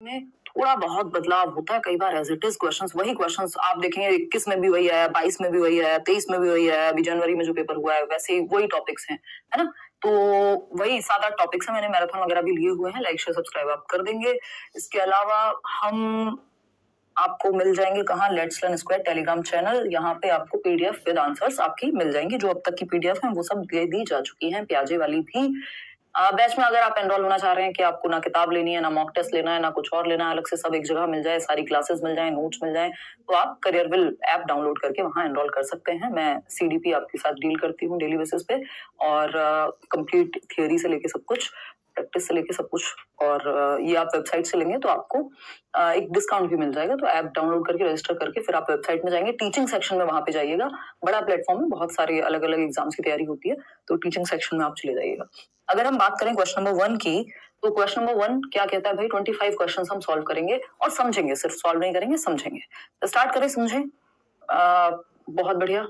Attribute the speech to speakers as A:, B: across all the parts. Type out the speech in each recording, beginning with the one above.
A: में थोड़ा बहुत बदलाव होता है, कई बार एज इट इज क्वेश्चंस वही क्वेश्चंस आप देखेंगे 21 में भी वही आया, 22 में भी वही आया, 23 में भी वही आया, अभी जनवरी में जो पेपर हुआ है वैसे ही वही टॉपिक्स हैं, है ना। तो वही 7-8 टॉपिक्स हैं, मैंने मैराथन वगैरह भी लिए हुए हैं, लाइक शेयर सब्सक्राइब आप कर देंगे। इसके अलावा हम आपको मिल जाएंगे कहाँ, let's learn square Telegram channel, यहाँ पे आपको पीडीएफ विद आंसर्स आपकी मिल जाएंगी, जो अब तक की पीडीएफ है वो सब दे दी जा चुकी हैं, प्याजे वाली भी। बैच में अगर आप एनरोल होना चाह रहे हैं कि आपको ना किताब लेनी है, ना मॉक टेस्ट लेना है, ना कुछ और लेना है, अलग से सब एक जगह मिल जाए, सारी क्लासेस मिल जाए, नोट्स मिल जाए, तो आप करियरविल ऐप डाउनलोड करके वहां एनरोल कर सकते हैं। मैं सीडीपी आपके साथ डील करती हूँ डेली बेसिस पे, और कंप्लीट थियोरी से लेके सब कुछ, प्रैक्टिस से लेके सब कुछ, और ये आप वेबसाइट से लेंगे तो आपको एक डिस्काउंट भी मिल जाएगा। तो ऐप डाउनलोड करके रजिस्टर करके फिर आप वेबसाइट में जाएंगे, टीचिंग सेक्शन में वहां पे जाइएगा, बड़ा प्लेटफॉर्म है, बहुत सारे अलग अलग एग्जाम्स की तैयारी होती है, तो टीचिंग सेक्शन में आप चले जाइएगा। अगर हम बात करें क्वेश्चन नंबर 1 की, तो क्वेश्चन नंबर 1 क्या कहता है भाई, 25 क्वेश्चन हम सॉल्व करेंगे और समझेंगे, सिर्फ सॉल्व नहीं करेंगे, समझेंगे। तो स्टार्ट करें, समझें। बहुत बढ़िया।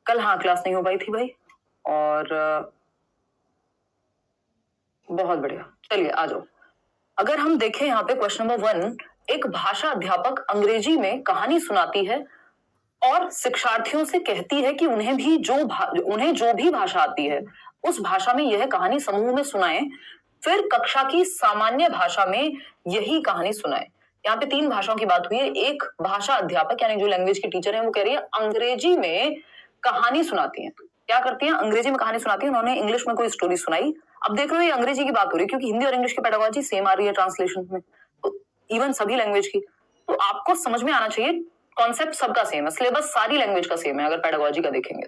A: कल हाँ क्लास नहीं हो पाई थी भाई, और बहुत बढ़िया, चलिए आ जाओ। अगर हम देखें यहाँ पे क्वेश्चन नंबर 1, एक भाषा अध्यापक अंग्रेजी में कहानी सुनाती है और शिक्षार्थियों से कहती है कि उन्हें जो भी भाषा आती है उस भाषा में यह कहानी समूह में सुनाएं, फिर कक्षा की सामान्य भाषा में यही कहानी सुनाएं। यहाँ पे 3 भाषाओं की बात हुई है। एक भाषा अध्यापक यानी जो लैंग्वेज की टीचर है, वो कह रही है अंग्रेजी में कहानी सुनाती है। क्या करती है, अंग्रेजी में कहानी सुनाती है। उन्होंने इंग्लिश में कोई स्टोरी सुनाई। अब देख लो ये अंग्रेजी की बात हो रही है, क्योंकि हिंदी और इंग्लिश की पेडागोजी सेम आ रही है ट्रांसलेशन में, तो इवन सभी लैंग्वेज की, तो आपको समझ में आना चाहिए, कॉन्सेप्ट सबका सेम है, सिलेबस सारी लैंग्वेज का सेम है अगर पेडागोजी का देखेंगे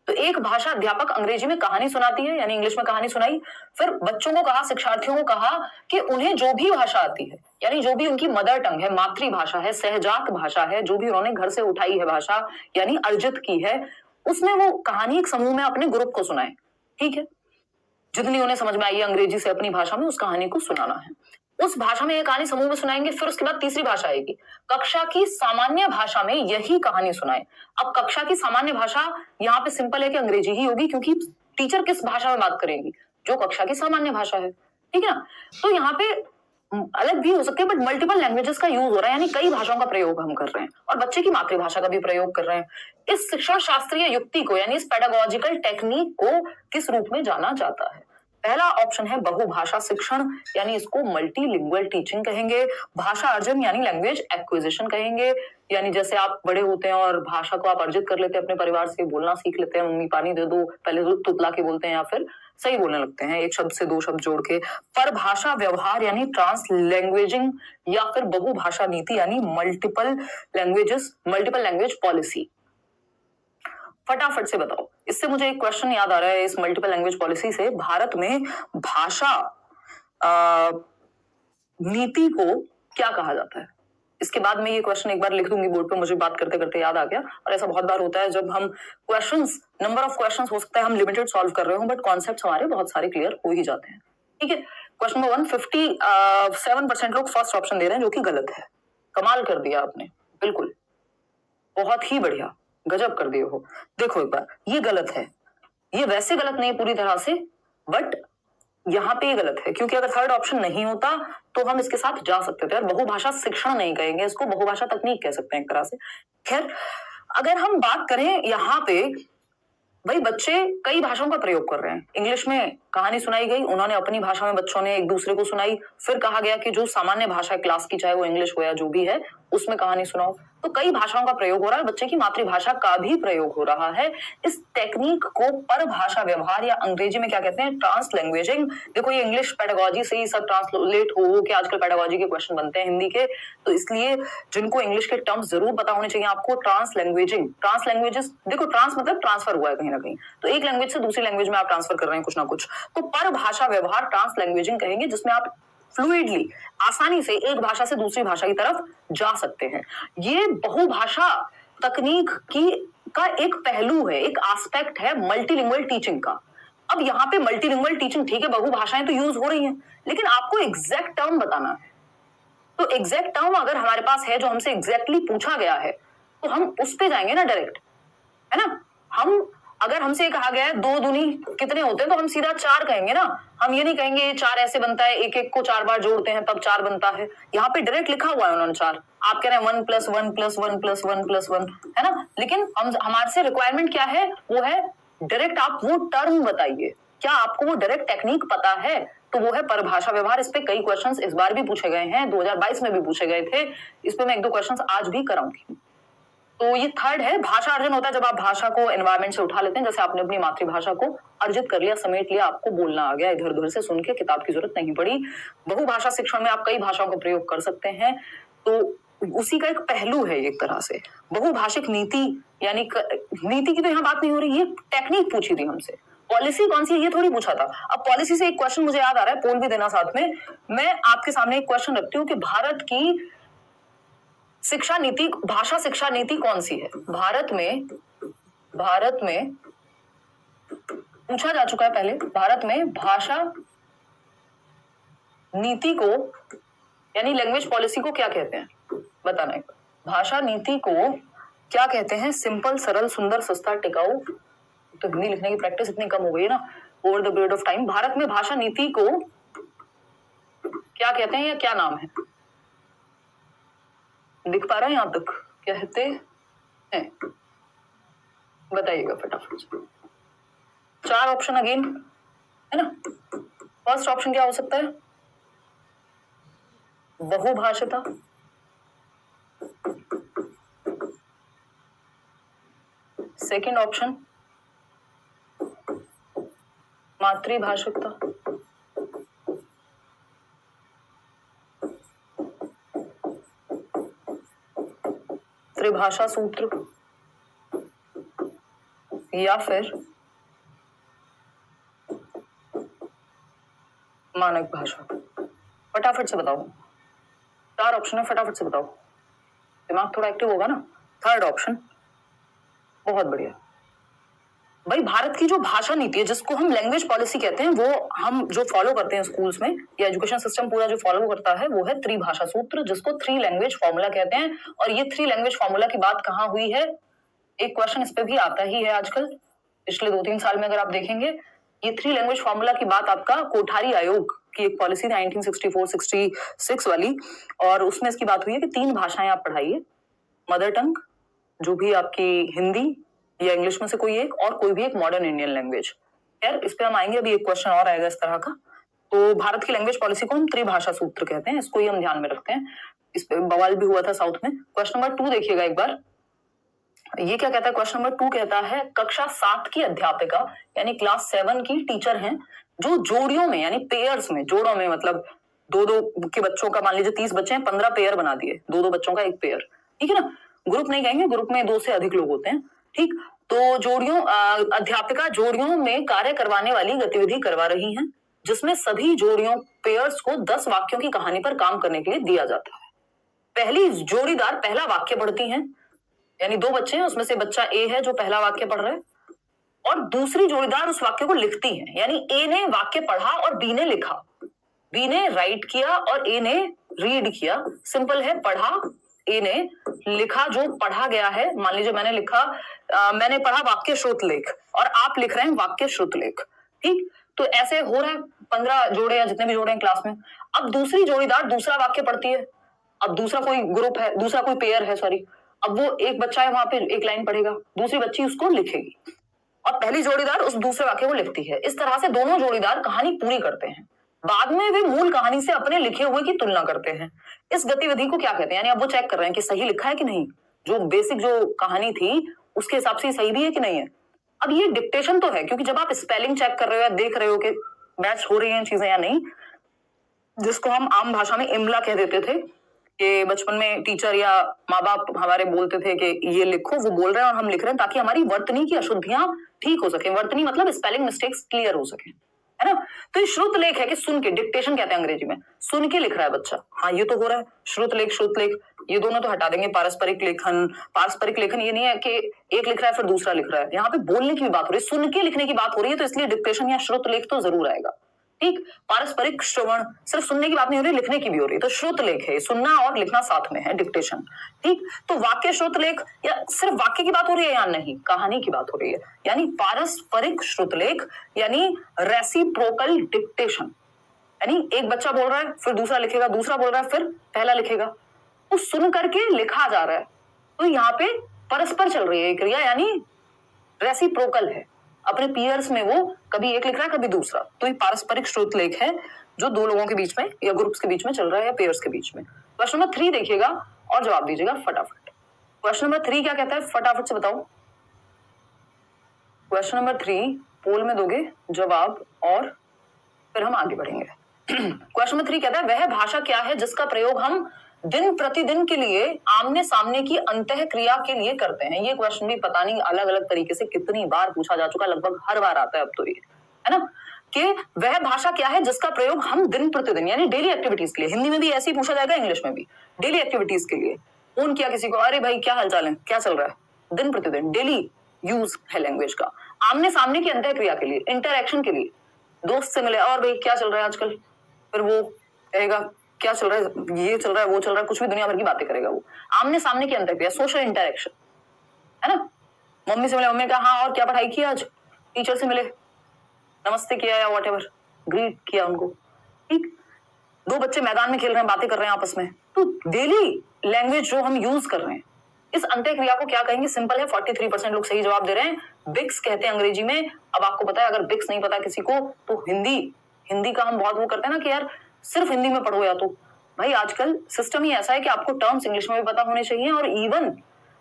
A: तो एक भाषा अध्यापक अंग्रेजी में कहानी सुनाती है, यानी इंग्लिश में कहानी सुनाई, फिर बच्चों को कहा, शिक्षार्थियों को कहा कि उन्हें जो भी भाषा आती है, यानी जो भी उनकी मदर टंग है, मातृभाषा है, सहजात भाषा है, जो भी उन्होंने घर से उठाई है भाषा, यानी अर्जित की है, उसमें वो कहानी एक समूह में अपने ग्रुप को सुनाए। ठीक है, जितनी उन्हें समझ में आई है अंग्रेजी से अपनी भाषा में उस कहानी को सुनाना है। उस भाषा में ये कहानी समूह में सुनाएंगे, फिर उसके बाद तीसरी भाषा आएगी, कक्षा की सामान्य भाषा में यही कहानी सुनाए। अब कक्षा की सामान्य भाषा यहाँ पे सिंपल है कि अंग्रेजी ही होगी, क्योंकि टीचर किस भाषा में बात करेगी, जो कक्षा की सामान्य भाषा है। ठीक है ना, तो यहाँ पे अलग भी हो सकते हैं, बट मल्टीपल लैंग्वेजेस का यूज हो रहा है, यानी कई भाषाओं का प्रयोग हम कर रहे हैं, और बच्चे की मातृभाषा का भी प्रयोग कर रहे हैं। इस शिक्षा शास्त्रीय युक्ति को, यानी इस पेडागोजिकल टेक्निक को किस रूप में जाना जाता है? पहला ऑप्शन है बहुभाषा शिक्षण, यानी इसको मल्टीलिंगुअल टीचिंग कहेंगे। भाषा अर्जन यानी लैंग्वेज एक्विजिशन कहेंगे, यानी जैसे आप बड़े होते हैं और भाषा को आप अर्जित कर लेते हैं, अपने परिवार से बोलना सीख लेते हैं, मम्मी पानी दे दो, पहले तुतला के बोलते हैं या फिर सही बोलने लगते हैं, एक शब्द से 2 शब्द जोड़ के। पर भाषा व्यवहार यानी ट्रांस लैंग्वेजिंग, या फिर बहुभाषा नीति यानी मल्टीपल लैंग्वेज पॉलिसी। फटाफट से बताओ, इससे मुझे एक क्वेश्चन याद आ रहा है, इस मल्टीपल लैंग्वेज पॉलिसी से, भारत में भाषा नीति को क्या कहा जाता है? इसके बाद मैं ये क्वेश्चन एक बार लिख दूंगी बोर्ड पे, मुझे बात करते करते याद आ गया, और ऐसा बहुत बार होता है जब हम क्वेश्चंस, नंबर ऑफ क्वेश्चंस हो सकता है हम लिमिटेड सॉल्व कर रहे हो, बट कॉन्सेप्ट्स हमारे बहुत सारे क्लियर हो ही जाते हैं। ठीक है, क्वेश्चन नंबर 1, 57% लोग फर्स्ट ऑप्शन दे रहे हैं, जो कि गलत है। कमाल कर दिया आपने, बिल्कुल बहुत ही बढ़िया, गजब कर दिए हो। देखो एक बार, ये गलत है, ये वैसे गलत नहीं पूरी तरह से, बट यहाँ पे ये गलत है, क्योंकि अगर थर्ड ऑप्शन नहीं होता तो हम इसके साथ जा सकते थे, और बहुभाषा शिक्षण नहीं कहेंगे इसको, बहुभाषा तकनीक कह सकते हैं एक तरह से। खैर, अगर हम बात करें यहाँ पे, भाई बच्चे कई भाषाओं का प्रयोग कर रहे हैं। इंग्लिश में कहानी सुनाई गई, उन्होंने अपनी भाषा में बच्चों ने एक दूसरे को सुनाई, फिर कहा गया कि जो सामान्य भाषा क्लास की, चाहे वो इंग्लिश हो या जो भी है, उसमें कहानी सुनाओ। तो कई भाषाओं का प्रयोग हो रहा है, बच्चे की मातृभाषा का भी प्रयोग हो रहा है। इस टेक्निक को परभाषा व्यवहार, या अंग्रेजी में क्या कहते हैं, ट्रांस लैंग्वेजिंग। देखो ये इंग्लिश पेडागोजी से ही सब ट्रांसलेट हो के आजकल पेडागोजी के क्वेश्चन बनते हैं हिंदी के, तो इसलिए जिनको इंग्लिश के टर्म्स जरूर पता होने चाहिए आपको। ट्रांस लैंग्वेजेस, देखो ट्रांस मतलब ट्रांसफर हुआ है कहीं ना कहीं, तो एक लैंग्वेज से दूसरी लैंग्वेज में आप ट्रांसफर कर रहे हैं कुछ ना कुछ, तो परभाषा व्यवहार ट्रांस लैंग्वेजिंग कहेंगे, जिसमें आप फ्लूइडली, आसानी से एक भाषा से दूसरी भाषा की तरफ जा सकते हैं। ये बहुभाषा तकनीक का एक पहलू है, एक एस्पेक्ट है मल्टीलिंगुअल टीचिंग का। अब यहाँ पे मल्टीलिंगुअल टीचिंग, ठीक है बहुभाषाएं तो यूज हो रही हैं, लेकिन आपको एग्जैक्ट टर्म बताना है। तो एग्जैक्ट टर्म अगर हमारे पास है, जो हमसे एग्जैक्टली पूछा गया है, तो हम उस पे जाएंगे ना डायरेक्ट, है ना। हम अगर हमसे ये कहा गया है 2 दूनी कितने होते हैं तो हम सीधा 4 कहेंगे ना, हम ये नहीं कहेंगे ये 4 ऐसे बनता है, एक एक को 4 बार जोड़ते हैं तब 4 बनता है। यहाँ पे डायरेक्ट लिखा हुआ है उन्होंने 4, आप कह रहे हैं 1 + 1 + 1 + 1 + 1, है ना। लेकिन हमारे से रिक्वायरमेंट क्या है, वो है डायरेक्ट आप वो टर्म बताइए, क्या आपको वो डायरेक्ट टेक्निक पता है, तो वो है परिभाषा व्यवहार। इस पे कई क्वेश्चंस इस बार भी पूछे गए हैं, 2022 में भी पूछे गए थे, इस पे मैं 1-2 क्वेश्चंस आज भी कराऊंगी। तो ये थर्ड है, भाषा अर्जन होता है जब आप भाषा को एनवायरमेंट से उठा लेते हैं, जैसे आपने अपनी मातृभाषा को अर्जित कर लिया, समेट लिया, आपको बोलना आ गया, इधर उधर से सुन के किताब की जरूरत नहीं पड़ी। बहुभाषा शिक्षण में आप कई भाषाओं का प्रयोग कर सकते हैं, तो उसी का एक पहलू है एक तरह से। बहुभाषिक नीति, यानी नीति की तो यहाँ बात नहीं हो रही, ये टेक्निक पूछी थी हमसे। पॉलिसी कौन सी है ये थोड़ी पूछा था। अब पॉलिसी से एक क्वेश्चन मुझे याद आ रहा है, पोल भी देना साथ में। मैं आपके सामने एक क्वेश्चन रखती हूँ कि भारत की शिक्षा नीति, भाषा शिक्षा नीति कौन सी है भारत में पूछा जा चुका है पहले। भारत में भाषा नीति को यानी लैंग्वेज पॉलिसी को क्या कहते हैं, बताना है। भाषा नीति को क्या कहते हैं? सिंपल, सरल, सुंदर, सस्ता, टिकाऊ। तो हिंदी लिखने की प्रैक्टिस इतनी कम हो गई है ना over the period of time. Bharat में भाषा नीति को क्या कहते हैं या क्या नाम है? दिख पा रहा है यहां तक? कहते हैं, बताइएगा फटाफट से। 4 ऑप्शन अगेन, है ना। फर्स्ट ऑप्शन क्या हो सकता है? बहुभाषिता, सेकंड ऑप्शन मातृभाषिकता, त्रिभाषा सूत्र, या फिर मानक भाषा। फटाफट से बताओ, 4 ऑप्शन है, फटाफट से बताओ, दिमाग थोड़ा एक्टिव होगा ना। थर्ड ऑप्शन, बहुत बढ़िया भाई। भारत की जो भाषा नीति है, जिसको हम लैंग्वेज पॉलिसी कहते हैं, वो हम जो फॉलो करते हैं स्कूल्स में या एजुकेशन सिस्टम पूरा जो फॉलो करता है, वो है त्रिभाषा सूत्र, जिसको 3 लैंग्वेज फॉर्मूला कहते हैं। और ये 3 लैंग्वेज फॉर्मूला की बात कहाँ हुई है? एक क्वेश्चन इस पे भी आता ही है आजकल, पिछले 2-3 साल में अगर आप देखेंगे, ये 3 लैंग्वेज फॉर्मूला की बात आपका कोठारी आयोग की एक पॉलिसी थी 1964-66 वाली, और उसमें इसकी बात हुई है कि 3 भाषाएं आप पढ़ाइए, मदर टंग जो भी आपकी हिंदी या इंग्लिश में से कोई एक, और कोई भी एक मॉडर्न इंडियन लैंग्वेज। यार इस पे हम आएंगे, अभी एक क्वेश्चन और आएगा इस तरह का। तो भारत की लैंग्वेज पॉलिसी को हम त्रिभाषा सूत्र कहते हैं, इसको ही हम ध्यान में रखते हैं। इस पे बवाल भी हुआ था साउथ में। क्वेश्चन नंबर 2 देखिएगा एक बार, ये क्या कहता है? क्वेश्चन नंबर 2 कहता है कक्षा 7 की अध्यापिका यानी क्लास 7 की टीचर हैं, जो जोड़ियों में यानी पेयर्स में, जोड़ों में मतलब 2-2 के बच्चों का, मान लीजिए 30 बच्चे हैं, 15 पेयर बना दिए, 2-2 बच्चों का एक पेयर, ठीक है ना। ग्रुप नहीं कहेंगे, ग्रुप में 2 से अधिक लोग होते हैं, ठीक। तो जोड़ियों, अध्यापिका जोड़ियों में कार्य करवाने वाली गतिविधि करवा रही हैं, जिसमें सभी जोड़ियों पेयर्स को 10 वाक्यों की कहानी पर काम करने के लिए दिया जाता है। पहली जोड़ीदार पहला वाक्य पढ़ती हैं, यानी 2 बच्चे हैं, उसमें से बच्चा ए है जो पहला वाक्य पढ़ रहा है, और दूसरी जोड़ीदार उस वाक्य को लिखती है, यानी ए ने वाक्य पढ़ा और बी ने लिखा, बी ने राइट किया और ए ने रीड किया। सिंपल है, पढ़ा ए ने, लिखा जो पढ़ा गया है। मान लीजिए मैंने लिखा, मैंने पढ़ा वाक्य श्रुतलेख, और आप लिख रहे हैं वाक्य श्रुतलेख, ठीक। तो ऐसे हो रहा है 15 जोड़े या जितने भी जोड़े हैं क्लास में। अब दूसरी जोड़ीदार दूसरा वाक्य पढ़ती है, अब दूसरा कोई ग्रुप है, दूसरा कोई पेयर है, सॉरी, अब वो एक बच्चा है, वहां पे एक लाइन पढ़ेगा, दूसरी बच्ची उसको लिखेगी, और पहली जोड़ीदार उस दूसरे वाक्य को लिखती है। इस तरह से दोनों जोड़ीदार कहानी पूरी करते हैं, बाद में वे मूल कहानी से अपने लिखे हुए की तुलना करते हैं। इस गतिविधि को क्या कहते हैं? यानी अब वो चेक कर रहे हैं कि सही लिखा है कि नहीं, जो बेसिक जो कहानी थी उसके हिसाब से सही भी है कि नहीं है। अब ये डिक्टेशन तो है, क्योंकि जब आप स्पेलिंग चेक कर रहे हो या देख रहे हो कि मैच हो रही हैं चीजें या नहीं, जिसको हम आम भाषा में इमला कह देते थे, कि बचपन में टीचर या माँ बाप हमारे बोलते थे कि ये लिखो, वो बोल रहे हैं और हम लिख रहे हैं, ताकि हमारी वर्तनी की अशुद्धियां ठीक हो सके। वर्तनी मतलब स्पेलिंग मिस्टेक्स क्लियर हो सके, है ना। तो ये श्रुत लेख है कि सुन के, डिक्टेशन कहते हैं अंग्रेजी में, सुन के लिख रहा है बच्चा। हाँ ये तो हो रहा है, श्रुत लेख ये दोनों तो हटा देंगे। पारस्परिक लेखन ये नहीं है कि एक लिख रहा है फिर दूसरा लिख रहा है, यहाँ पे बोलने की भी बात हो रही है, सुन के लिखने की बात हो रही है, तो इसलिए डिक्टेशन या श्रुत लेख तो जरूर आएगा। ठीक। पारस्परिक श्रवण, सिर्फ सुनने की बात नहीं हो रही, लिखने की भी हो रही है, तो श्रुत लेख है, सुनना और लिखना साथ में है, डिक्टेशन। ठीक। तो वाक्य श्रुत लेख, या सिर्फ वाक्य की बात हो रही है या नहीं, कहानी की बात हो रही है, यानी पारस्परिक श्रुत लेख, यानी रेसिप्रोकल डिक्टेशन। यानी एक बच्चा बोल रहा है, फिर दूसरा लिखेगा, दूसरा बोल रहा है, फिर पहला लिखेगा, तो सुन करके लिखा जा रहा है, तो यहाँ पे परस्पर चल रही है क्रिया, यानी रेसिप्रोकल है। अपने पीयर्स में वो कभी एक लिख रहा है, कभी दूसरा, तो ये पारस्परिक श्रुत लेख है जो दो लोगों के बीच में या ग्रुप्स के बीच में चल रहा है, या पेयर्स के बीच में। क्वेश्चन नंबर 3 देखिएगा और जवाब दीजिएगा फटाफट। क्वेश्चन नंबर 3 क्या कहता है, फटाफट से बताओ। क्वेश्चन नंबर 3 पोल में दोगे जवाब और फिर हम आगे बढ़ेंगे। क्वेश्चन नंबर 3 कहता है, वह भाषा क्या है जिसका प्रयोग हम दिन प्रतिदिन के लिए आमने सामने की अंतः क्रिया के लिए करते हैं। ये क्वेश्चन भी पता नहीं अलग अलग तरीके से कितनी बार पूछा जा चुका, लगभग हर बार आता है अब तो ये, है ना, कि वह भाषा क्या है जिसका प्रयोग हम दिन प्रतिदिन यानी डेली एक्टिविटीज के लिए, हिंदी में भी ऐसे ही पूछा जाएगा, इंग्लिश में भी, डेली एक्टिविटीज के लिए। फोन किया किसी को, अरे भाई क्या हालचाल है, क्या चल रहा है, दिन प्रतिदिन डेली यूज है लैंग्वेज का। आमने सामने की अंतः क्रिया के लिए, इंटरएक्शन के लिए, दोस्त से मिले और भाई क्या चल रहा है आजकल, फिर वो कहेगा क्या चल रहा है, ये चल रहा है, वो चल रहा है, कुछ भी दुनिया भर की बातें करेगा वो। आमने सामने की अंतर्क्रिया, सोशल इंटरेक्शन, है ना। मम्मी से मिले, मम्मी ने कहा हाँ और क्या पढ़ाई की आज, टीचर से मिले, नमस्ते किया या व्हाटएवर, ग्रीट किया उनको। ठीक। दो बच्चे मैदान में खेल रहे हैं, बातें कर रहे हैं आपस में, तो डेली लैंग्वेज जो हम यूज कर रहे हैं, इस अंत्यक्रिया को क्या कहेंगे, सिंपल है, 43% लोग सही जवाब दे रहे हैं, बिक्स कहते हैं अंग्रेजी में। अब आपको पता है, अगर बिक्स नहीं पता किसी को तो हिंदी का हम बहुत वो करते हैं ना कि यार सिर्फ हिंदी में पढ़ो, या तो भाई आजकल सिस्टम ही ऐसा है कि आपको टर्म्स इंग्लिश में भी पता होने चाहिए, और इवन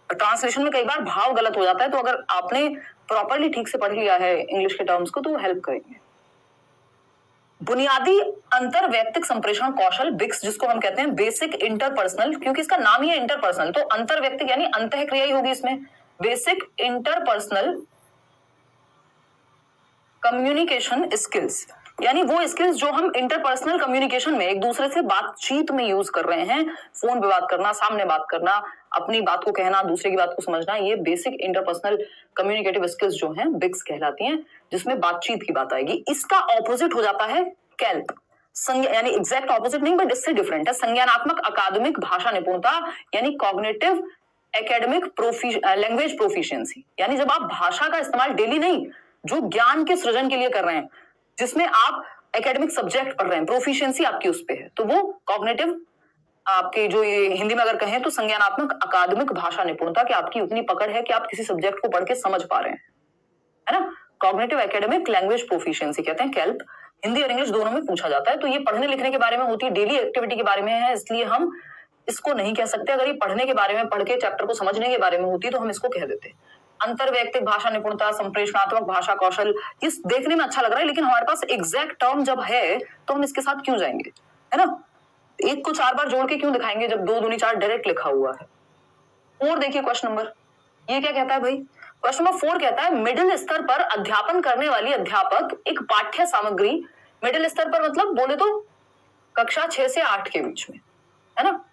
A: ट्रांसलेशन में कई बार भाव गलत हो जाता है, तो अगर आपने प्रॉपरली ठीक से पढ़ लिया है इंग्लिश के टर्म्स को तो वो हेल्प करेंगे। बुनियादी अंतर वैयक्तिक संप्रेषण कौशल, बिक्स जिसको हम कहते हैं बेसिक इंटरपर्सनल, क्योंकि इसका नाम ही है इंटरपर्सनल, तो अंतर वैयक्तिक यानी अंतः क्रिया ही होगी इसमें। बेसिक इंटरपर्सनल कम्युनिकेशन स्किल्स, यानी वो स्किल्स जो हम इंटरपर्सनल कम्युनिकेशन में एक दूसरे से बातचीत में यूज कर रहे हैं, फोन पे बात करना, सामने बात करना, अपनी बात को कहना, दूसरे की बात को समझना, ये बेसिक इंटरपर्सनल कम्युनिकेटिव स्किल्स जो हैं बिक्स कहलाती हैं, जिसमें बातचीत की बात आएगी। इसका ऑपोजिट हो जाता है कैल्प, यानी एग्जैक्ट ऑपोजिट नहीं बट इससे डिफरेंट है, संज्ञानात्मक अकादमिक भाषा निपुणता, यानी कॉग्निटिव एकेडमिक लैंग्वेज प्रोफिशिएंसी, यानी जब आप भाषा का इस्तेमाल डेली नहीं, जो ज्ञान के सृजन के लिए कर रहे हैं, जिसमें आप एकेडमिक सब्जेक्ट पढ़ रहे हैं, प्रोफिशिएंसी आपकी उस पे है, तो वो कॉग्निटिव आपके जो ये हिंदी में अगर कहें तो संज्ञानात्मक अकादमिक भाषा निपुणता, कि आपकी उतनी पकड़ है कि आप किसी सब्जेक्ट को पढ़ के समझ पा रहे हैं, है ना। कॉग्निटिव एकेडमिक लैंग्वेज प्रोफिशिएंसी कहते हैं कैल्प, हिंदी और इंग्लिश दोनों में पूछा जाता है। तो ये पढ़ने लिखने के बारे में होती है, डेली एक्टिविटी के बारे में है, इसलिए हम इसको नहीं कह सकते। अगर ये पढ़ने के बारे में, पढ़ के चैप्टर को समझने के बारे में होती तो हम इसको कह देते। अंतरवैयक्तिक भाषा निपुणता, संप्रेषणात्मक भाषा कौशल, ये देखने में अच्छा लग रहा है, लेकिन हमारे पास एग्जैक्ट टर्म जब है तो हम इसके साथ क्यों जाएंगे, है ना। एक को 4 बार जोड़ के क्यों दिखाएंगे जब 2 दूनी 4 डायरेक्ट लिखा हुआ है। और देखिए क्वेश्चन नंबर, ये क्या कहता है भाई, क्वेश्चन नंबर 4 कहता है, मिडिल स्तर पर अध्यापन करने वाली अध्यापक एक पाठ्य सामग्री, मिडिल स्तर पर मतलब बोले तो कक्षा 6 से 8 के बीच में, है ना।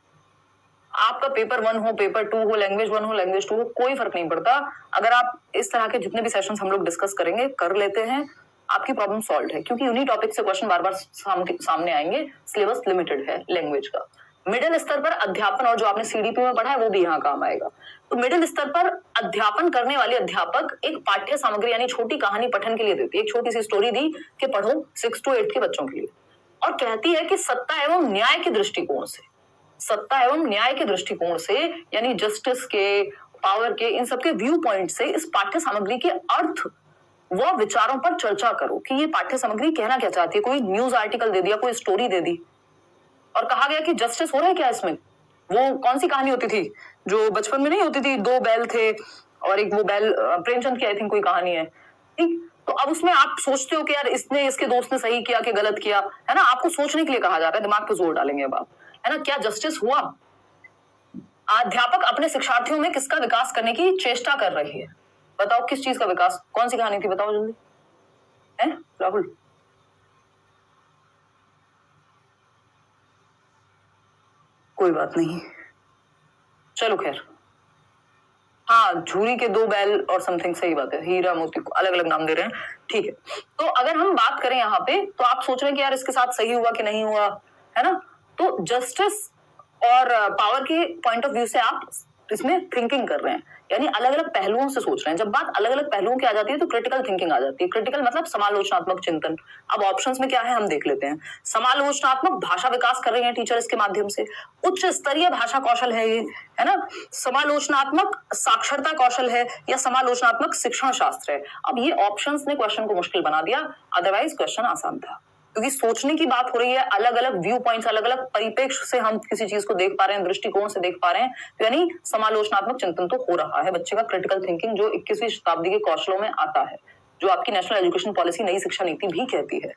A: आपका पेपर 1 हो, पेपर 2 हो, लैंग्वेज 1 हो, लैंग्वेज 2 हो, कोई फर्क नहीं पड़ता। अगर आप इस तरह के जितने भी सेशंस हम लोग डिस्कस करेंगे कर लेते हैं, आपकी प्रॉब्लम सॉल्व है, क्योंकि उन्हीं टॉपिक से क्वेश्चन बार बार सामने आएंगे, सिलेबस लिमिटेड है लैंग्वेज का। मिडिल स्तर पर अध्यापन, और जो आपने सीडीपी में पढ़ा है वो भी यहाँ काम आएगा। तो मिडिल स्तर पर अध्यापन करने वाले अध्यापक एक पाठ्य सामग्री यानी छोटी कहानी पठन के लिए देती है, एक छोटी सी स्टोरी दी कि पढ़ो 6 to 8 के बच्चों के लिए, और कहती है कि सत्ता एवं न्याय के दृष्टिकोण से, सत्ता एवं न्याय के दृष्टिकोण से, यानी जस्टिस के, पावर के, इन सबके व्यू पॉइंट से इस पाठ्य सामग्री के अर्थ व विचारों पर चर्चा करो कि ये पाठ्य सामग्री कहना क्या चाहती है। कोई न्यूज आर्टिकल दे दिया, कोई स्टोरी दे दी, और कहा गया कि जस्टिस हो रहा है क्या इसमें। वो कौन सी कहानी होती थी जो बचपन में नहीं होती थी, 2 बैल थे और एक वो बैल प्रेमचंद की आई थिंक कोई कहानी है, ठीक। तो अब उसमें आप सोचते हो कि यार इसने इसके दोस्त ने सही किया कि गलत किया, है ना। आपको सोचने के लिए कहा जा रहा है, दिमाग पे जोर डालेंगे अब आप, है ना। क्या जस्टिस हुआ। अध्यापक अपने शिक्षार्थियों में किसका विकास करने की चेष्टा कर रही है, बताओ किस चीज का विकास, कौन सी कहानी थी, बताओ जल्दी, है राहुल। कोई बात नहीं, चलो खैर, हाँ, झूरी के दो बैल और समथिंग, सही बात है, हीरा मोती को अलग अलग नाम दे रहे हैं, ठीक है। तो अगर हम बात करें यहाँ पे, तो आप सोच रहे हैं कि यार इसके साथ सही हुआ कि नहीं हुआ, है ना? तो जस्टिस और पावर के पॉइंट ऑफ व्यू से आप इसमें थिंकिंग कर रहे हैं, यानी अलग अलग पहलुओं से सोच रहे हैं। जब बात अलग अलग पहलुओं की आ जाती है तो क्रिटिकल थिंकिंग आ जाती है। क्रिटिकल मतलब समालोचनात्मक चिंतन। अब ऑप्शंस में क्या है हम देख लेते हैं। समालोचनात्मक भाषा विकास कर रहे हैं टीचर इसके माध्यम से, उच्च स्तरीय भाषा कौशल है ये, है ना? समालोचनात्मक साक्षरता कौशल है या समालोचनात्मक शिक्षण शास्त्र है। अब ये ऑप्शंस ने क्वेश्चन को मुश्किल बना दिया, अदरवाइज क्वेश्चन आसान था, क्योंकि सोचने की बात हो रही है, अलग अलग व्यू पॉइंट्स, अलग अलग परिप्रेक्ष्य से हम किसी चीज को देख पा रहे हैं, दृष्टिकोण से देख पा रहे हैं, तो यानी समालोचनात्मक चिंतन तो हो रहा है बच्चे का क्रिटिकल थिंकिंग, जो 21वीं शताब्दी के कौशलों में आता है, जो आपकी नेशनल एजुकेशन पॉलिसी नई शिक्षा नीति भी कहती है।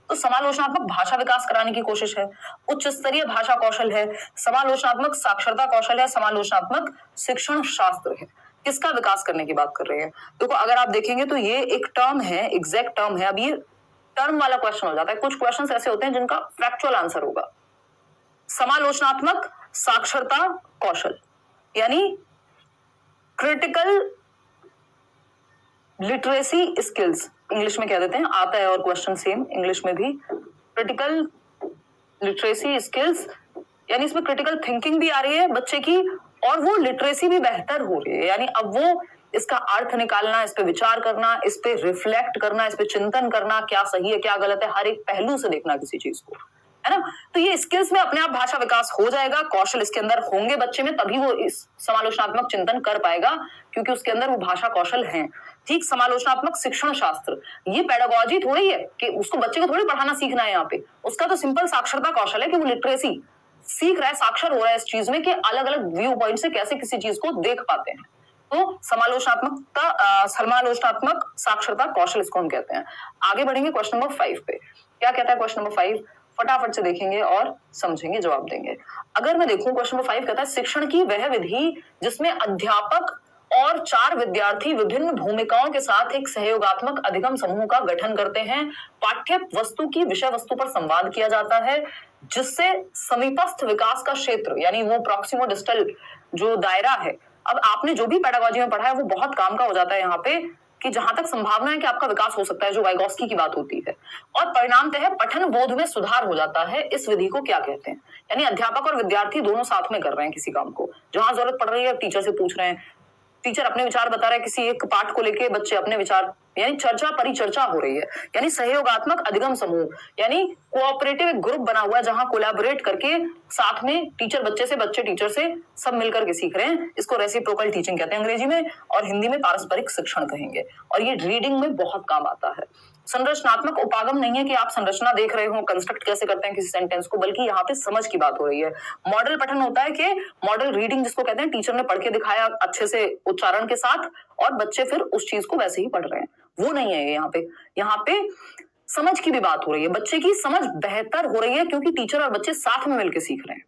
A: तो समालोचनात्मक भाषा विकास कराने की कोशिश है, उच्च स्तरीय भाषा कौशल है, समालोचनात्मक साक्षरता कौशल है, समालोचनात्मक शिक्षण शास्त्र है। किसका विकास करने की बात कर रहे हैं? देखो अगर आप देखेंगे तो ये एक टर्म है, एग्जैक्ट टर्म है। अब ये टर्म वाला क्वेश्चन हो जाता है, कुछ क्वेश्चंस ऐसे होते हैं जिनका फैक्चुअल आंसर होगा। समालोचनात्मक साक्षरता कौशल यानी क्रिटिकल लिटरेसी स्किल्स, इंग्लिश में कह देते हैं, आता है और क्वेश्चन सेम इंग्लिश में भी। क्रिटिकल लिटरेसी स्किल्स यानी इसमें क्रिटिकल थिंकिंग भी आ रही है बच्चे की, और वो लिटरेसी भी बेहतर हो रही है, यानी अब वो इसका अर्थ निकालना, इस पे विचार करना, इस पे रिफ्लेक्ट करना, इस पे चिंतन करना, क्या सही है क्या गलत है, हर एक पहलू से देखना किसी चीज को, है ना? तो ये स्किल्स में अपने आप भाषा विकास हो जाएगा, कौशल इसके अंदर होंगे बच्चे में, तभी वो इस समालोचनात्मक चिंतन कर पाएगा, क्योंकि उसके अंदर वो भाषा कौशल हैं। ठीक, समालोचनात्मक शिक्षण शास्त्र, ये पेडागोजी थोड़ी है कि उसको बच्चे को थोड़ी पढ़ाना सीखना है यहाँ पे, उसका तो सिंपल साक्षरता कौशल है कि वो लिटरेसी सीख रहा है, साक्षर हो रहा है इस चीज में कि अलग अलग व्यू पॉइंट से कैसे किसी चीज को देख पाते हैं। तो समालोचनात्मक साक्षरता कौशल इसको हम कहते हैं। आगे बढ़ेंगे क्वेश्चन नंबर 5 पे। क्या कहता है क्वेश्चन नंबर 5? फटाफट से देखेंगे और समझेंगे, जवाब देंगे। अगर मैं देखूं, क्वेश्चन नंबर 5 कहता है शिक्षण की वह विधि जिसमें अध्यापक और 4 विद्यार्थी विभिन्न भूमिकाओं के साथ एक सहयोगात्मक अधिगम समूह का गठन करते हैं। पाठ्य वस्तु की विषय वस्तु पर संवाद किया जाता है, जिससे समीपस्थ विकास का क्षेत्र यानी वो प्रॉक्सिमो डिस्टल जो दायरा है, अब आपने जो भी पेडागोजी में पढ़ा है वो बहुत काम का हो जाता है यहाँ पे, कि जहां तक संभावना है कि आपका विकास हो सकता है, जो वाइगोस्की की बात होती है, और परिणामतः पठन बोध में सुधार हो जाता है। इस विधि को क्या कहते हैं? यानी अध्यापक और विद्यार्थी दोनों साथ में कर रहे हैं किसी काम को, जहां जरूरत पड़ रही है टीचर से पूछ रहे हैं, टीचर अपने विचार बता रहा है किसी एक पाठ को लेके, बच्चे अपने विचार, यानी चर्चा परिचर्चा हो रही है। यानी सहयोगात्मक अधिगम समूह यानी कोऑपरेटिव ग्रुप बना हुआ है, जहां कोलैबोरेट करके साथ में टीचर बच्चे से, बच्चे टीचर से, सब मिलकर के सीख रहे हैं। इसको रेसिप्रोकल टीचिंग कहते हैं अंग्रेजी में, और हिंदी में पारस्परिक शिक्षण कहेंगे, और ये रीडिंग में बहुत काम आता है। संरचनात्मक उपागम नहीं है कि आप संरचना देख रहे हो, कंस्ट्रक्ट कैसे करते हैं किसी सेंटेंस को, बल्कि यहाँ पे समझ की बात हो रही है। मॉडल पठन होता है कि मॉडल रीडिंग जिसको कहते हैं, टीचर ने पढ़ के दिखाया अच्छे से उच्चारण के साथ, और बच्चे फिर उस चीज को वैसे ही पढ़ रहे हैं, वो नहीं है यहाँ पे। यहाँ पे समझ की भी बात हो रही है, बच्चे की समझ बेहतर हो रही है, क्योंकि टीचर और बच्चे साथ में मिलकर सीख रहे हैं।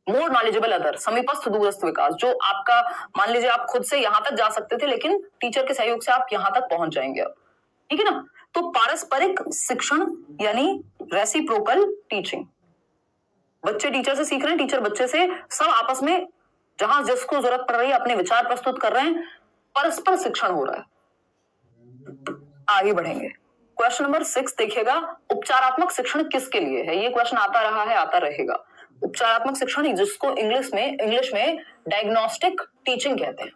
A: मोर नॉलेजेबल अदर, समीपस्थ दूरस्थ विकास, जो आपका मान लीजिए आप खुद से यहां तक जा सकते थे, लेकिन टीचर के सहयोग से आप यहां तक पहुंच जाएंगे अब, ठीक है ना? तो पारस्परिक शिक्षण यानी रेसिप्रोकल टीचिंग, बच्चे टीचर से सीख रहे हैं, टीचर बच्चे से, सब आपस में जहां जिसको जरूरत पड़ रही है अपने विचार प्रस्तुत कर रहे हैं, परस्पर शिक्षण हो रहा है। आगे बढ़ेंगे, क्वेश्चन नंबर 6 देखिएगा, उपचारात्मक शिक्षण किसके लिए है? ये क्वेश्चन आता रहा है, आता रहेगा। उपचारात्मक शिक्षण जिसको इंग्लिश में डायग्नोस्टिक टीचिंग कहते हैं,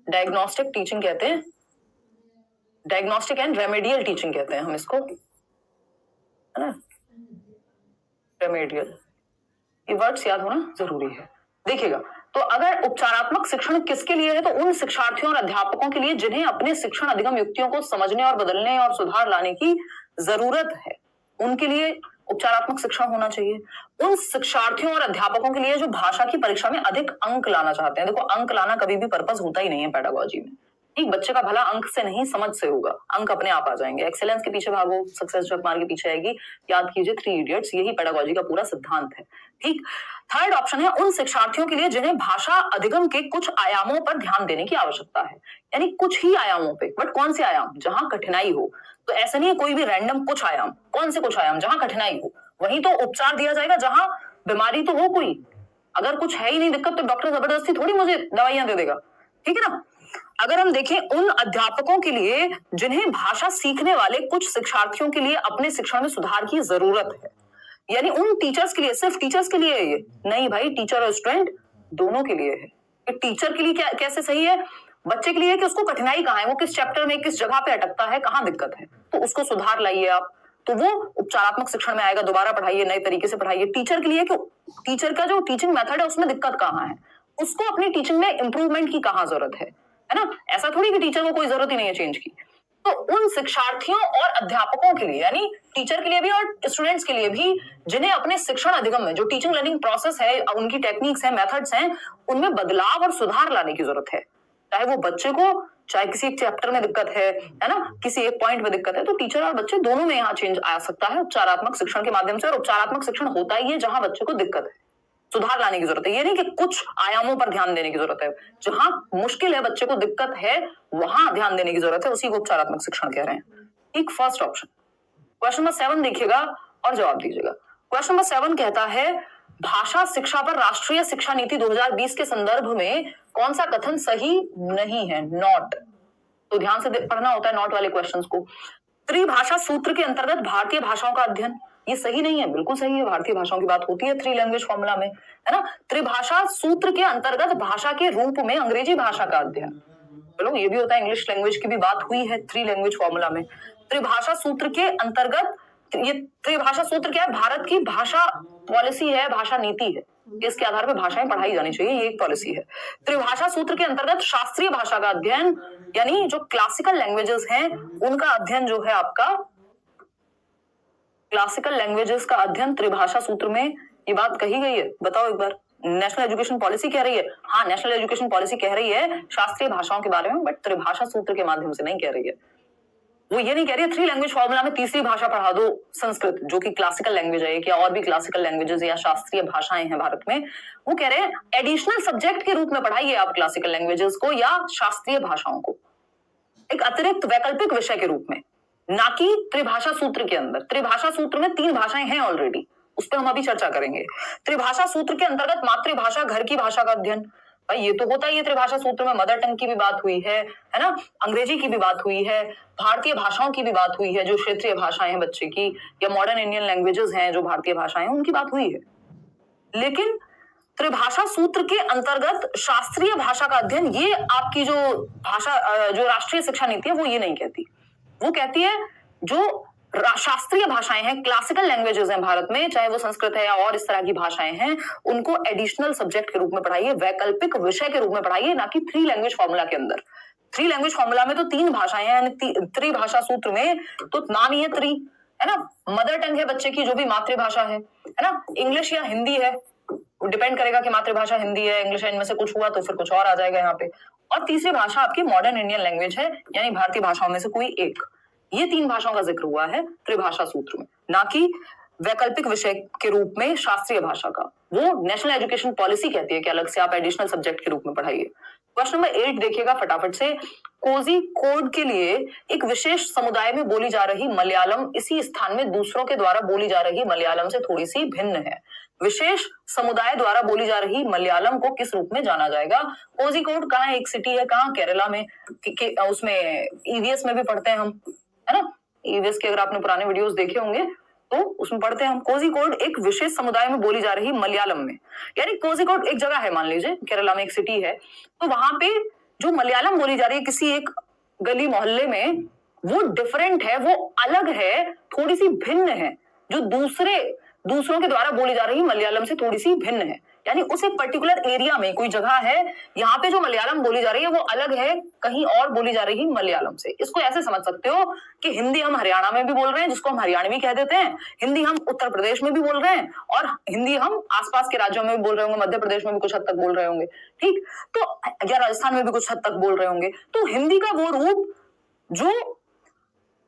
A: डायग्नोस्टिक टीचिंग कहते हैं, डायग्नोस्टिक एंड रेमेडियल टीचिंग कहते हैं हम इसको, है ना? रेमेडियल, ये वर्ड्स याद होना जरूरी है। देखिएगा, तो अगर उपचारात्मक शिक्षण किसके लिए है, तो उन शिक्षार्थियों और अध्यापकों के लिए जिन्हें अपने शिक्षण अधिगम युक्तियों को समझने और बदलने और सुधार लाने की जरूरत है, उनके लिए उपचारात्मक शिक्षण होना चाहिए। उन शिक्षार्थियों और अध्यापकों के लिए जो भाषा की परीक्षा में अधिक अंक लाना चाहते हैं, देखो अंक लाना कभी भी पर्पस होता ही नहीं है पेडागोजी में, ठीक? बच्चे का भला अंक से नहीं, समझ से होगा, अंक अपने आप आ जाएंगे। एक्सेलेंस के पीछे भागो, सक्सेस चकमार के पीछे आएगी। याद कीजिए 3 इडियट्स, यही पेडागोजी का पूरा सिद्धांत है, ठीक? थर्ड ऑप्शन है उन शिक्षार्थियों के लिए जिन्हें भाषा अधिगम के कुछ आयामों पर ध्यान देने की आवश्यकता है, यानी कुछ ही आयामों पे, बट कौन से आयाम? जहां कठिनाई हो। तो ऐसा नहीं है कोई भी रैंडम कुछ आयाम, कौन से कुछ आयाम? जहां कठिनाई हो, वहीं तो उपचार दिया जाएगा, जहां बीमारी तो हो कोई। अगर कुछ है ही नहीं दिक्कत तो डॉक्टर जबरदस्ती थोड़ी मुझे दवाइयां दे देगा, ठीक है ना। अगर हम देखें उन अध्यापकों के लिए जिन्हें भाषा सीखने वाले कुछ शिक्षार्थियों के लिए अपने शिक्षण में सुधार की जरूरत है, यानी उन टीचर्स के लिए, सिर्फ टीचर्स के लिए है ये नहीं भाई, टीचर और स्टूडेंट दोनों के लिए है। टीचर के लिए क्या कैसे सही है, बच्चे के लिए कि उसको कठिनाई कहाँ है, वो किस चैप्टर में किस जगह पे अटकता है, कहाँ दिक्कत है, तो उसको सुधार लाइए आप, तो वो उपचारात्मक शिक्षण में आएगा, दोबारा पढ़ाइए, नए तरीके से पढ़ाइए। टीचर के लिए कि टीचर का जो टीचिंग मेथड है उसमें दिक्कत कहाँ है, उसको अपनी टीचिंग में इंप्रूवमेंट की कहाँ जरूरत है ना। ऐसा थोड़ी कि टीचर को कोई जरूरत ही नहीं है चेंज की। तो उन शिक्षार्थियों और अध्यापकों के लिए, यानी टीचर के लिए भी और स्टूडेंट्स के लिए भी, जिन्हें अपने शिक्षण अधिगम में जो टीचिंग लर्निंग प्रोसेस है, उनकी टेक्निक्स है, मेथड्स हैं, उनमें बदलाव और सुधार लाने की जरूरत है। चाहे वो बच्चे को, चाहे किसी एक चैप्टर में दिक्कत है ना, किसी एक पॉइंट में दिक्कत है, तो टीचर और बच्चे दोनों में यहाँ चेंज आ सकता है उपचारात्मक शिक्षण के माध्यम से। और उपचारात्मक शिक्षण होता ही है जहां बच्चे को दिक्कत है, सुधार लाने की जरूरत है। ये नहीं कि कुछ आयामों पर ध्यान देने की जरूरत है, जहां मुश्किल है, बच्चे को दिक्कत है, वहां ध्यान देने की जरूरत है, उसी को उपचारात्मक शिक्षण कह रहे हैं। ठीक, फर्स्ट ऑप्शन। क्वेश्चन नंबर 7 देखिएगा और जवाब दीजिएगा। क्वेश्चन नंबर 7 कहता है, भाषा शिक्षा पर राष्ट्रीय शिक्षा नीति 2020 के संदर्भ में कौन सा कथन सही नहीं है, नॉट। तो ध्यान से पढ़ना होता है नॉट वाले क्वेश्चंस को। त्रिभाषा सूत्र के अंतर्गत भारतीय भाषाओं का अध्ययन, ये सही नहीं है, बिल्कुल सही है, भारतीय भाषाओं की बात होती है थ्री लैंग्वेज फॉर्मूला में, है ना। त्रिभाषा सूत्र के अंतर्गत भाषा के रूप में अंग्रेजी भाषा का अध्ययन, चलो ये भी होता है, इंग्लिश लैंग्वेज की भी बात हुई है थ्री लैंग्वेज फॉर्मूला में। त्रिभाषा सूत्र के अंतर्गत, ये त्रिभाषा सूत्र क्या है, भारत की भाषा पॉलिसी है, भाषा नीति है, इसके आधार पर भाषाएं पढ़ाई जानी चाहिए, ये एक पॉलिसी है। त्रिभाषा सूत्र के अंतर्गत शास्त्रीय भाषा का अध्ययन, यानी जो क्लासिकल लैंग्वेजेस हैं उनका अध्ययन जो है आपका, क्लासिकल लैंग्वेजेस का अध्ययन त्रिभाषा सूत्र में, ये बात कही गई है, बताओ एक बार। नेशनल एजुकेशन पॉलिसी कह रही है, हाँ नेशनल एजुकेशन पॉलिसी कह रही है शास्त्रीय भाषाओं के बारे में, बट त्रिभाषा सूत्र के माध्यम से नहीं कह रही है। वो ये नहीं कह रही है थ्री लैंग्वेज फॉर्मूला में तीसरी भाषा पढ़ा दो संस्कृत, जो कि क्लासिकल लैंग्वेज है, या और भी क्लासिकल लैंग्वेजेस या शास्त्रीय भाषाएं हैं भारत में। वो कह रहे हैं एडिशनल सब्जेक्ट के रूप में पढ़ाइए आप क्लासिकल लैंग्वेजेस को या शास्त्रीय भाषाओं को, एक अतिरिक्त वैकल्पिक विषय के रूप में, ना कि त्रिभाषा सूत्र के अंदर। त्रिभाषा सूत्र में 3 भाषाएं हैं ऑलरेडी, उस पर हम अभी चर्चा करेंगे। त्रिभाषा सूत्र के अंतर्गत मातृभाषा, घर की भाषा का अध्ययन, भाई ये तो होता ही है त्रिभाषा सूत्र में, मदर टंग की भी बात हुई है ना, अंग्रेजी की भी बात हुई है, भारतीय भाषाओं की भी बात हुई है, जो क्षेत्रीय भाषाएं हैं बच्चे की, या मॉडर्न इंडियन लैंग्वेजेस हैं जो भारतीय भाषाएं हैं, उनकी बात हुई है। लेकिन त्रिभाषा सूत्र के अंतर्गत शास्त्रीय भाषा का अध्ययन, ये आपकी जो भाषा, जो राष्ट्रीय शिक्षा नीति है वो ये नहीं कहती। वो कहती है जो शास्त्रीय भाषाएं हैं, क्लासिकल लैंग्वेजेस हैं भारत में, चाहे वो संस्कृत है या और इस तरह की भाषाएं हैं, उनको एडिशनल सब्जेक्ट के रूप में पढ़ाइए, वैकल्पिक विषय के रूप में पढ़ाइए, ना कि थ्री लैंग्वेज फॉर्मूला के अंदर। थ्री लैंग्वेज फॉर्मूला में तो 3 भाषाएं हैं, त्रिभाषा सूत्र में तो नाम ही है त्रि, है ना। मदर टंग है बच्चे की, जो भी मातृभाषा है ना, इंग्लिश या हिंदी है, डिपेंड करेगा कि मातृभाषा हिंदी है, इंग्लिश है, इनमें से कुछ हुआ तो फिर कुछ और आ जाएगा यहाँ पे। और तीसरी भाषा आपकी मॉडर्न इंडियन लैंग्वेज है, यानी भारतीय भाषाओं में से कोई एक। ये 3 भाषाओं का जिक्र हुआ है त्रिभाषा सूत्र में, ना कि वैकल्पिक विषय के रूप में शास्त्रीय भाषा का। वो नेशनल एजुकेशन पॉलिसी कहती है कि अलग से आप एडिशनल सब्जेक्ट के रूप में पढ़ाइए। क्वेश्चन नंबर 8 देखिएगा फटाफट से। कोझिकोड के लिए एक विशेष समुदाय में बोली जा रही मलयालम इसी स्थान में दूसरों के द्वारा बोली जा रही मलयालम से थोड़ी सी भिन्न है। विशेष समुदाय द्वारा बोली जा रही मलयालम को किस रूप में जाना जाएगा? कोझिकोड कहाँ है? एक सिटी है, कहाँ? केरला में। उसमें ईवीएस में भी पढ़ते हैं हम, है ना। ईवीएस के अगर आपने पुराने वीडियोस देखे होंगे तो उसमें पढ़ते हैं हम। कोझिकोड एक विशेष समुदाय में बोली जा रही मलयालम में, यानी कोझिकोड एक जगह है, मान लीजिए केरला में एक सिटी है, तो वहां पे जो मलयालम बोली जा रही है किसी एक गली मोहल्ले में, वो डिफरेंट है, वो अलग है, थोड़ी सी भिन्न है, जो दूसरों के द्वारा बोली जा रही मलयालम से थोड़ी सी भिन्न है। यानी उस एक पर्टिकुलर एरिया में कोई जगह है, यहाँ पे जो मलयालम बोली जा रही है वो अलग है कहीं और बोली जा रही मलयालम से। इसको ऐसे समझ सकते हो कि हिंदी हम हरियाणा में भी बोल रहे हैं, जिसको हम हरियाणवी कह देते हैं, हिंदी हम उत्तर प्रदेश में भी बोल रहे हैं, और हिंदी हम आसपास के राज्यों में भी बोल रहे होंगे, मध्य प्रदेश में भी कुछ हद तक बोल रहे होंगे, ठीक, तो या राजस्थान में भी कुछ हद तक बोल रहे होंगे। तो हिंदी का वो रूप जो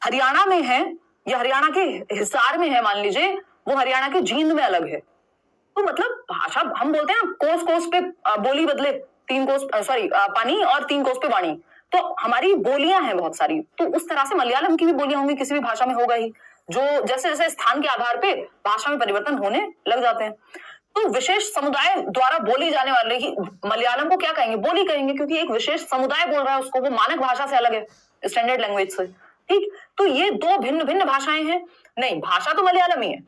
A: हरियाणा में है या हरियाणा के हिसार में है, मान लीजिए, वो हरियाणा के जींद में अलग है। तो मतलब भाषा हम बोलते हैं कोस कोस पे बोली बदले, 3 कोस पानी और 3 कोस पे वाणी, तो हमारी बोलियां हैं बहुत सारी। तो उस तरह से मलयालम की भी बोलियां होंगी, किसी भी भाषा में होगा ही, जो जैसे जैसे स्थान के आधार पे भाषा में परिवर्तन होने लग जाते हैं। तो विशेष समुदाय द्वारा बोली जाने वाले ही मलयालम को क्या कहेंगे? बोली कहेंगे, क्योंकि एक विशेष समुदाय बोल रहा है उसको, वो मानक भाषा से अलग है, स्टैंडर्ड लैंग्वेज से। ठीक, तो ये दो भिन्न भिन्न भाषाएं हैं? नहीं, भाषा तो मलयालम ही है।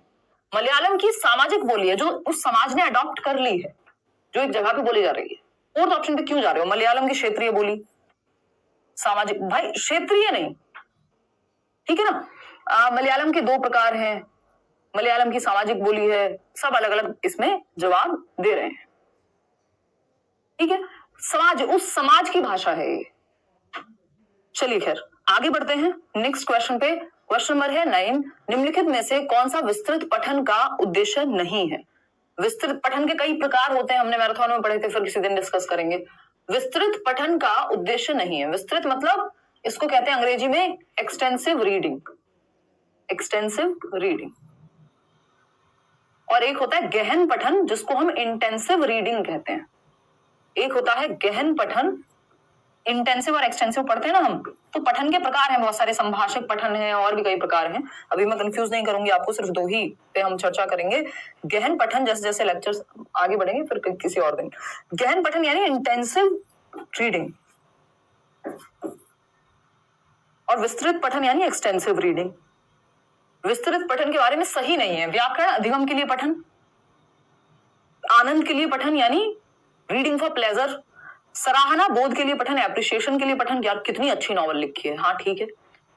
A: मलयालम की सामाजिक बोली है जो उस समाज ने अडॉप्ट कर ली है, जो एक जगह पे बोली जा रही है। फोर्थ ऑप्शन पे क्यों जा रहे हो? मलयालम की क्षेत्रीय बोली, सामाजिक, भाई क्षेत्रीय नहीं, ठीक है ना। मलयालम के दो प्रकार हैं, मलयालम की सामाजिक बोली है, सब अलग अलग इसमें जवाब दे रहे हैं, ठीक है। समाज, उस समाज की भाषा है ये। चलिए खैर आगे बढ़ते हैं नेक्स्ट क्वेश्चन पे। क्वेश्चन नंबर है 9, निम्नलिखित में से कौन सा विस्तृत पठन का उद्देश्य नहीं है? विस्तृत पठन के कई प्रकार होते हैं, हमने मैराथन में पढ़े थे, फिर किसी दिन डिस्कस करेंगे। विस्तृत पठन का उद्देश्य नहीं है। विस्तृत मतलब इसको कहते हैं अंग्रेजी में एक्सटेंसिव रीडिंग, एक्सटेंसिव रीडिंग। और एक होता है गहन पठन जिसको हम इंटेंसिव रीडिंग कहते हैं। एक होता है गहन पठन, इंटेंसिव और एक्सटेंसिव पढ़ते हैं ना हम, तो पठन के प्रकार हैं बहुत सारे, संभाषक पठन है और भी कई प्रकार हैं। अभी मैं कंफ्यूज नहीं करूंगी आपको, सिर्फ दो ही पे हम चर्चा करेंगे। गहन पठन जैसे जैसे लेक्चर्स आगे बढ़ेंगे फिर किसी और दिन। गहन पठन यानी इंटेंसिव रीडिंग, और विस्तृत पठन यानी एक्सटेंसिव रीडिंग। विस्तृत पठन के बारे में सही नहीं है। व्याकरण अधिगम के लिए पठन, आनंद के लिए पठन यानी रीडिंग फॉर प्लेजर, सराहना बोध के लिए पठन, एप्रिसिएशन के लिए पठन, यार कितनी अच्छी नॉवल लिखी है, हाँ ठीक है।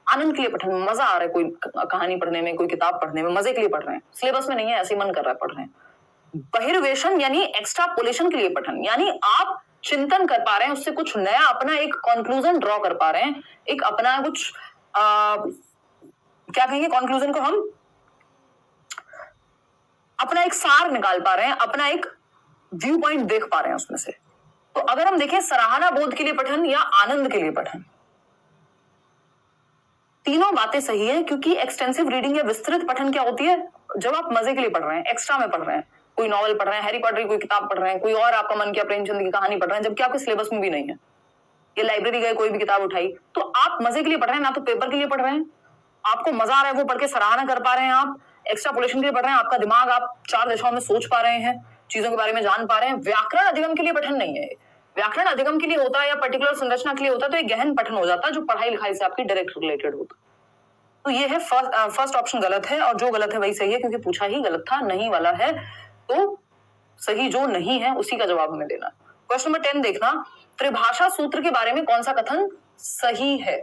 A: आनंद के लिए पठन, मजा आ रहा है कोई कहानी पढ़ने में, कोई किताब पढ़ने में, मजे के लिए पढ़ रहे हैं, सिलेबस में नहीं है, ऐसे मन कर रहा है पढ़ रहे हैं। बहिर्वेशन यानी एक्स्ट्रापोलेशन के लिए पठन, यानी आप चिंतन कर पा रहे हैं, उससे कुछ नया अपना एक कंक्लूजन ड्रॉ कर पा रहे हैं, एक अपना कुछ क्या कहेंगे कंक्लूजन को, हम अपना एक सार निकाल पा रहे हैं, अपना एक व्यू पॉइंट देख पा रहे हैं उसमें से। तो अगर हम देखें सराहना बोध के लिए पठन या आनंद के लिए पठन, तीनों बातें सही है, क्योंकि एक्सटेंसिव रीडिंग या विस्तृत पठन क्या होती है? जब आप मजे के लिए पढ़ रहे हैं, एक्स्ट्रा में पढ़ रहे हैं, कोई नॉवल पढ़ रहे हैं, हैरी पॉटर की कोई किताब पढ़ रहे हैं, कोई और आपका मन किया प्रेमचंद की कहानी पढ़ रहे हैं, जबकि आपके सिलेबस में भी नहीं है, ये लाइब्रेरी गए कोई भी किताब उठाई, तो आप मजे के लिए पढ़ रहे हैं, ना तो पेपर के लिए पढ़ रहे हैं, आपको मजा आ रहा है वो पढ़ के सराहना कर पा रहे हैं, आप एक्स्ट्रापोलेशन के लिए पढ़ रहे हैं, आपका दिमाग आप 4 दिशाओं में सोच पा रहे हैं, चीजों के बारे में जान पा रहे हैं। व्याकरण अधिगम के लिए पठन नहीं है। व्याकरण अधिगम के लिए होता है या पर्टिकुलर संरचना के लिए होता है, तो एक गहन पठन हो जाता है जो पढ़ाई लिखाई से आपकी डायरेक्ट रिलेटेड होता। तो ये है फर्स्ट ऑप्शन गलत है, और जो गलत है वही सही है, क्योंकि पूछा ही गलत था, नहीं वाला है, तो सही जो नहीं है उसी का जवाब हमें देना। क्वेश्चन नंबर 10 देखना, त्रिभाषा सूत्र के बारे में कौन सा कथन सही है?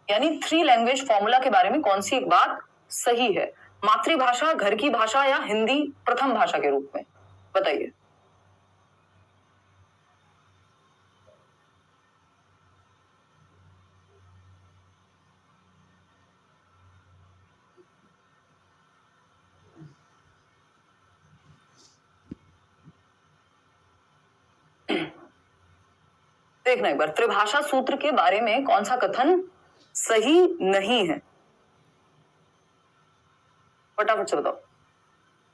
A: यानी 3 लैंग्वेज फॉर्मूला के बारे में कौन सी एक बात सही है? मातृभाषा, घर की भाषा या हिंदी प्रथम भाषा के रूप में, बताइए। देखना एक बार, त्रिभाषा सूत्र के बारे में कौन सा कथन सही नहीं है, फटाफट से बताओ।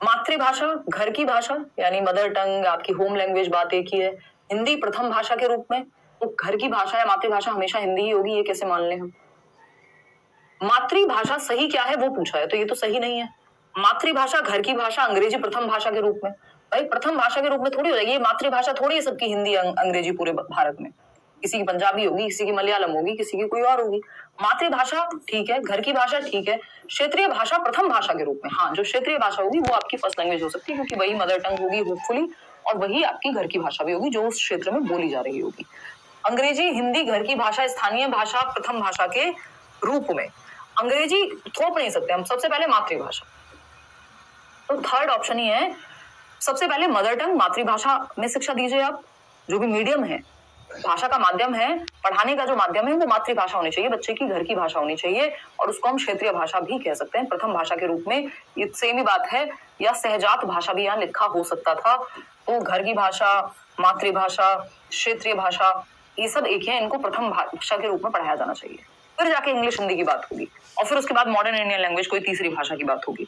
A: मातृभाषा, घर की भाषा यानी मदर टंग, आपकी होम लैंग्वेज, बात एक ही है। हिंदी प्रथम भाषा के रूप में, तो घर की भाषा या मातृभाषा हमेशा हिंदी ही होगी, ये कैसे मान लें हम? मातृभाषा सही क्या है वो पूछा है, तो ये तो सही नहीं है। मातृभाषा, घर की भाषा, अंग्रेजी प्रथम भाषा के रूप में, भाई प्रथम भाषा के रूप में थोड़ी हो जाएगी, मातृभाषा थोड़ी है सबकी, हिंदी अंग्रेजी पूरे भारत में, किसी की पंजाबी होगी, किसी की मलयालम होगी, किसी की कोई और होगी। मातृभाषा ठीक है, घर की भाषा ठीक है, क्षेत्रीय भाषा प्रथम भाषा के रूप में, हाँ जो क्षेत्रीय भाषा होगी वो आपकी फर्स्ट लैंग्वेज हो सकती है, क्योंकि वही मदर टंग होगी होपफुली, और वही आपकी घर की भाषा भी होगी जो उस क्षेत्र में बोली जा रही होगी। अंग्रेजी, हिंदी घर की भाषा, स्थानीय भाषा प्रथम भाषा के रूप में, अंग्रेजी थोप नहीं सकते हम, सबसे पहले मातृभाषा, तो थर्ड ऑप्शन ही है। सबसे पहले मदर टंग, मातृभाषा में शिक्षा दीजिए आप, जो भी मीडियम है, भाषा का माध्यम है, पढ़ाने का जो माध्यम है वो मातृभाषा होनी चाहिए, बच्चे की घर की भाषा होनी चाहिए, और उसको हम क्षेत्रीय भाषा भी कह सकते हैं प्रथम भाषा के रूप में, ये सेम ही बात है। या सहजात भाषा भी यहाँ लिखा हो सकता था, तो घर की भाषा, मातृभाषा, क्षेत्रीय भाषा, ये सब एक है, इनको प्रथम भाषा के रूप में पढ़ाया जाना चाहिए, फिर जाके इंग्लिश हिंदी की बात होगी, और फिर उसके बाद मॉडर्न इंडियन लैंग्वेज कोई तीसरी भाषा की बात होगी।